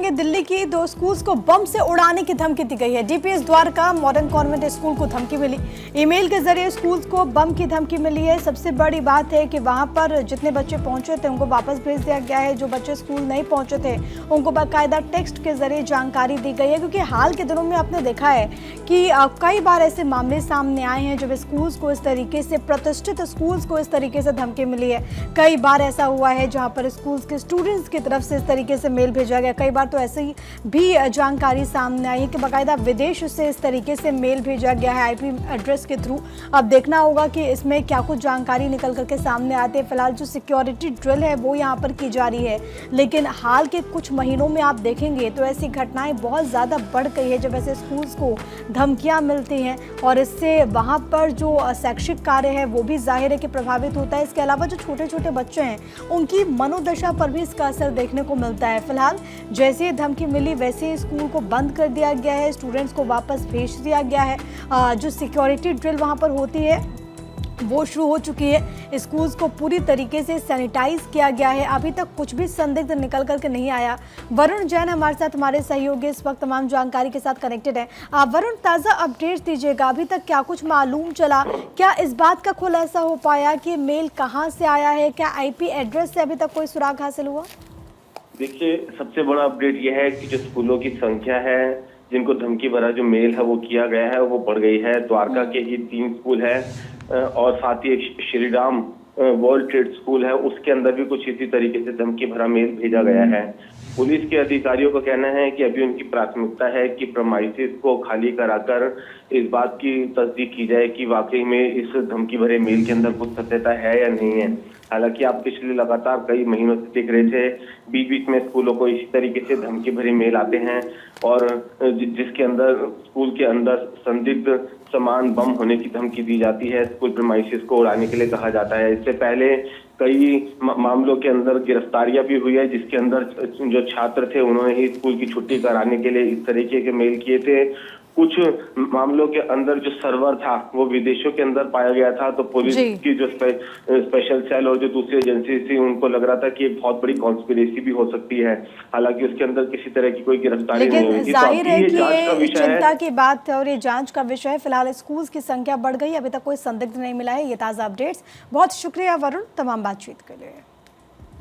देखेंगे दिल्ली की दो स्कूल्स को बम से उड़ाने की धमकी दी गई है। DPS Dwarka modern convent school को धमकी मिली। ईमेल के जरिए स्कूल्स को बम की धमकी मिली है। सबसे बड़ी बात है कि वहां पर जितने बच्चे पहुंचे थे उनको वापस भेज दिया गया है। जो बच्चे स्कूल नहीं पहुंचे थे उनको बाकायदा टेक्स्ट के जरिए जानकारी दी गई है, क्योंकि हाल के दिनों में आपने देखा है कि कई बार ऐसे मामले सामने आए हैं जब स्कूल्स को इस तरीके से, प्रतिष्ठित स्कूल्स को इस तरीके से धमकी मिली है। कई बार ऐसा हुआ है जहां पर स्कूल्स के स्टूडेंट्स की तरफ से इस तरीके से मेल भेजा गया। कई बार तो ऐसे ही भी जानकारी सामने आई है कि बाकायदा विदेश से इस तरीके से मेल भेजा गया है आईपी एड्रेस के थ्रू। अब देखना होगा कि इसमें क्या कुछ जानकारी निकल करके सामने आती है। फिलहाल जो सिक्योरिटी ड्रिल है वो यहाँ पर की जा रही है, लेकिन हाल के कुछ महीनों में आप देखेंगे तो ऐसी घटनाएं बहुत ज़्यादा बढ़ गई है जब ऐसे स्कूल्स को धमकियाँ मिलती हैं, और इससे वहाँ पर जो शैक्षिक कार्य है वो भी जाहिर है कि प्रभावित होता है। इसके अलावा जो छोटे छोटे बच्चे हैं उनकी मनोदशा पर भी इसका असर देखने को मिलता है। फिलहाल जैसे धमकी मिली वैसे ही स्कूल को बंद कर दिया गया है, स्टूडेंट्स को वापस भेज दिया गया है। जो सिक्योरिटी ड्रिल वहाँ पर होती है वो शुरू हो चुकी है। स्कूल्स को पूरी तरीके से सैनिटाइज किया गया है। अभी तक कुछ भी संदिग्ध निकल करके नहीं आया। वरुण जैन हमारे साथ, हमारे सहयोगी इस वक्त तमाम जानकारी के साथ कनेक्टेड है। वरुण, ताज़ा अपडेट्स दीजिएगा, अभी तक क्या कुछ मालूम चला? क्या इस बात का खुलासा हो पाया कि मेल कहाँ से आया है? क्या आईपी एड्रेस से अभी तक कोई सुराग हासिल हुआ? देखिए, सबसे बड़ा अपडेट यह है कि जो स्कूलों की संख्या है जिनको धमकी भरा जो मेल है वो किया गया है वो बढ़ गई है। द्वारका के ही 3 स्कूल है और साथ ही एक श्रीराम वर्ल्ड ट्रेड स्कूल है, उसके अंदर भी कुछ इसी तरीके से धमकी भरा मेल भेजा गया है। पुलिस के अधिकारियों का कहना है कि अभी उनकी प्राथमिकता है कि प्रेमाइसेस को खाली कराकर इस बात की तस्दीक की जाए कि वाकई में इस धमकी भरे मेल के अंदर कुछ सत्यता है या नहीं है। हालांकि आप पिछले लगातार कई महीनों से देख रहे थे बीच बीच में स्कूलों को इसी तरीके से धमकी भरे मेल आते हैं और जिसके अंदर स्कूल के अंदर संदिग्ध सामान बम होने की धमकी दी जाती है, स्कूल प्रेमाइसेस को उड़ाने के लिए कहा जाता है। इससे पहले कई मामलों के अंदर गिरफ्तारियां भी हुई है जिसके अंदर जो छात्र थे उन्होंने ही स्कूल की छुट्टी कराने के लिए इस तरीके के मेल किए थे। कुछ मामलों के अंदर जो सर्वर था वो विदेशों के अंदर पाया गया था, तो पुलिस की जो स्पेशल सेल और जो दूसरी एजेंसी थी उनको लग रहा था कि एक बहुत बड़ी कॉन्स्पिरेसी भी हो सकती है। हालांकि उसके अंदर किसी तरह की कोई गिरफ्तारी नहीं हुई थी। जाहिर है कि ये चिंता की बात है और ये जांच का विषय है। फिलहाल स्कूल्स की संख्या बढ़ गई, अभी तक कोई संदिग्ध नहीं मिला है। ये ताज़ा अपडेट्स, बहुत शुक्रिया वरुण तमाम बातचीत के लिए।